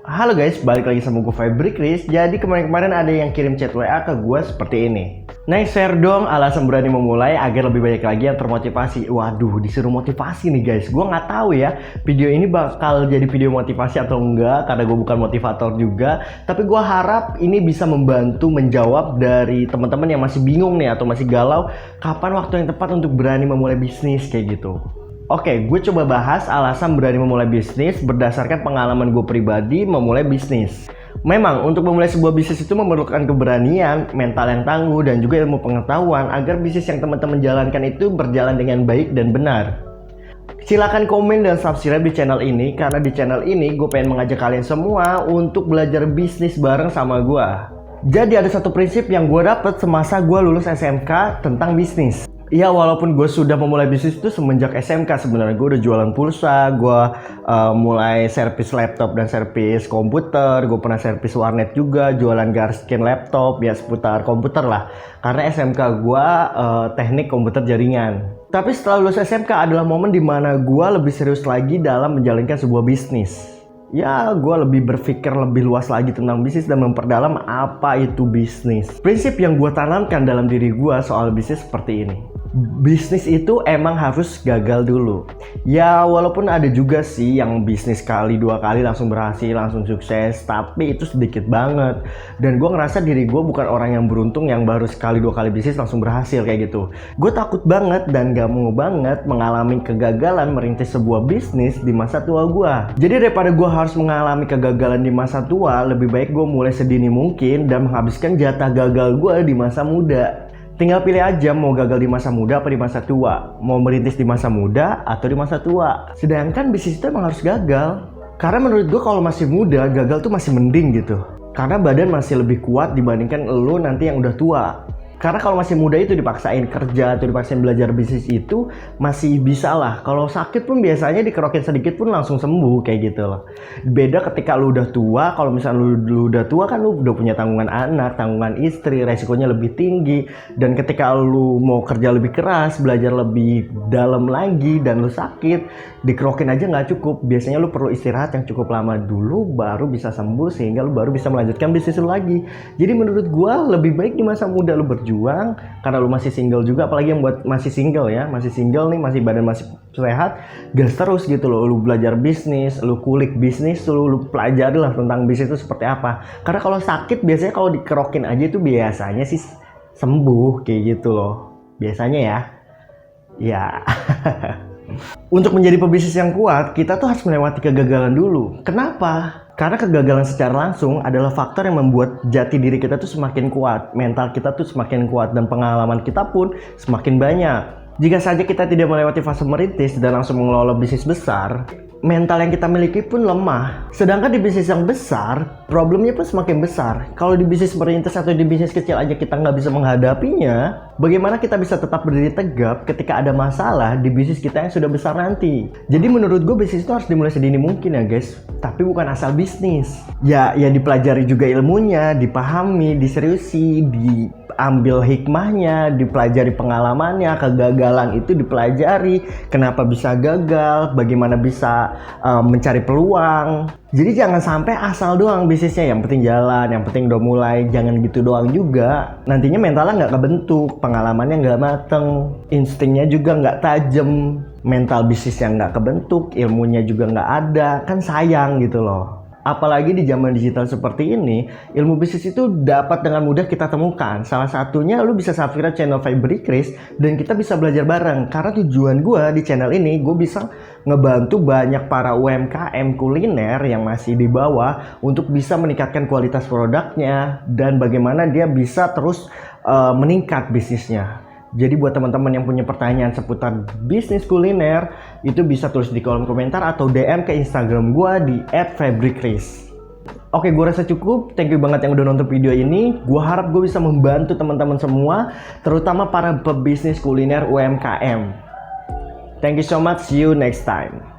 Halo guys, balik lagi sama gue Febri Chris. Jadi kemarin-kemarin ada yang kirim chat WA ke gue seperti ini. Naik share dong alasan berani memulai agar lebih banyak lagi yang termotivasi. Waduh, disuruh motivasi nih guys. Gue nggak tahu ya video ini bakal jadi video motivasi atau enggak, karena gue bukan motivator juga. Tapi gue harap ini bisa membantu menjawab dari teman-teman yang masih bingung nih atau masih galau kapan waktu yang tepat untuk berani memulai bisnis kayak gitu. Oke, gue coba bahas alasan berani memulai bisnis berdasarkan pengalaman gue pribadi memulai bisnis. Memang untuk memulai sebuah bisnis itu memerlukan keberanian, mental yang tangguh, dan juga ilmu pengetahuan agar bisnis yang teman-teman jalankan itu berjalan dengan baik dan benar. Silahkan komen dan subscribe di channel ini, karena di channel ini gue pengen mengajak kalian semua untuk belajar bisnis bareng sama gue. Jadi ada satu prinsip yang gue dapet semasa gue lulus SMK tentang bisnis. Ya, walaupun gue sudah memulai bisnis itu semenjak SMK sebenarnya. Gue udah jualan pulsa, gue mulai servis laptop dan servis komputer. Gue pernah servis warnet juga, jualan garskin laptop, ya seputar komputer lah. Karena SMK gue teknik komputer jaringan. Tapi setelah lulus SMK adalah momen dimana gue lebih serius lagi dalam menjalankan sebuah bisnis. Ya, gue lebih berpikir lebih luas lagi tentang bisnis dan memperdalam apa itu bisnis. Prinsip yang gue tanamkan dalam diri gue soal bisnis seperti ini. Bisnis itu emang harus gagal dulu. Ya, walaupun ada juga sih yang bisnis kali dua kali langsung berhasil, langsung sukses, tapi itu sedikit banget. Dan gue ngerasa diri gue bukan orang yang beruntung yang baru sekali dua kali bisnis langsung berhasil kayak gitu. Gue takut banget dan gak mau banget mengalami kegagalan merintis sebuah bisnis di masa tua gue. Jadi daripada gue harus mengalami kegagalan di masa tua, lebih baik gue mulai sedini mungkin dan menghabiskan jatah gagal gue di masa muda. Tinggal pilih aja mau gagal di masa muda apa di masa tua. Mau merintis di masa muda atau di masa tua. Sedangkan bisnis itu emang harus gagal. Karena menurut gue kalau masih muda, gagal tuh masih mending gitu. Karena badan masih lebih kuat dibandingkan lo nanti yang udah tua. Karena kalau masih muda itu dipaksain kerja atau dipaksain belajar bisnis itu masih bisa lah. Kalau sakit pun biasanya dikerokin sedikit pun langsung sembuh kayak gitu loh. Beda ketika lu udah tua, kalau misalnya lu udah tua kan lu udah punya tanggungan anak, tanggungan istri, resikonya lebih tinggi. Dan ketika lu mau kerja lebih keras, belajar lebih dalam lagi dan lu sakit, dikerokin aja nggak cukup. Biasanya lu perlu istirahat yang cukup lama dulu baru bisa sembuh sehingga lu baru bisa melanjutkan bisnis lu lagi. Jadi menurut gua lebih baik di masa muda lu berjuang karena lu masih single juga, apalagi yang buat masih single ya, masih single nih, masih badan masih sehat, gas terus gitu loh. Lu belajar bisnis, lu kulik bisnis, lu pelajari lah tentang bisnis itu seperti apa. Karena kalau sakit biasanya kalau dikerokin aja itu biasanya sih sembuh kayak gitu loh. Biasanya ya. Ya. Untuk menjadi pebisnis yang kuat, kita tuh harus melewati kegagalan dulu. Kenapa? Karena kegagalan secara langsung adalah faktor yang membuat jati diri kita tuh semakin kuat, mental kita tuh semakin kuat, dan pengalaman kita pun semakin banyak. Jika saja kita tidak melewati fase merintis dan langsung mengelola bisnis besar, mental yang kita miliki pun lemah. Sedangkan di bisnis yang besar, problemnya pun semakin besar. Kalau di bisnis merintis atau di bisnis kecil aja kita nggak bisa menghadapinya, bagaimana kita bisa tetap berdiri tegap ketika ada masalah di bisnis kita yang sudah besar nanti? Jadi menurut gue bisnis itu harus dimulai sedini mungkin ya guys. Tapi bukan asal bisnis. Ya dipelajari juga ilmunya, dipahami, diseriusi, diambil hikmahnya, dipelajari pengalamannya, kegagalan itu dipelajari, kenapa bisa gagal, bagaimana bisa mencari peluang. Jadi jangan sampai asal doang bisnisnya, yang penting jalan, yang penting udah mulai, jangan gitu doang juga. Nantinya mentalnya nggak kebentuk, pengalamannya nggak mateng, instingnya juga nggak tajam, mental bisnisnya nggak kebentuk, ilmunya juga nggak ada, kan sayang gitu loh. Apalagi di zaman digital seperti ini, ilmu bisnis itu dapat dengan mudah kita temukan. Salah satunya lu bisa subscribe channel Febri Chris dan kita bisa belajar bareng. Karena tujuan gue di channel ini, gue bisa ngebantu banyak para UMKM kuliner yang masih di bawah untuk bisa meningkatkan kualitas produknya dan bagaimana dia bisa terus meningkat bisnisnya. Jadi buat teman-teman yang punya pertanyaan seputar bisnis kuliner, itu bisa tulis di kolom komentar atau DM ke Instagram gue di @febrichris. Oke, gue rasa cukup. Thank you banget yang udah nonton video ini. Gue harap gue bisa membantu teman-teman semua, terutama para pebisnis kuliner UMKM. Thank you so much. See you next time.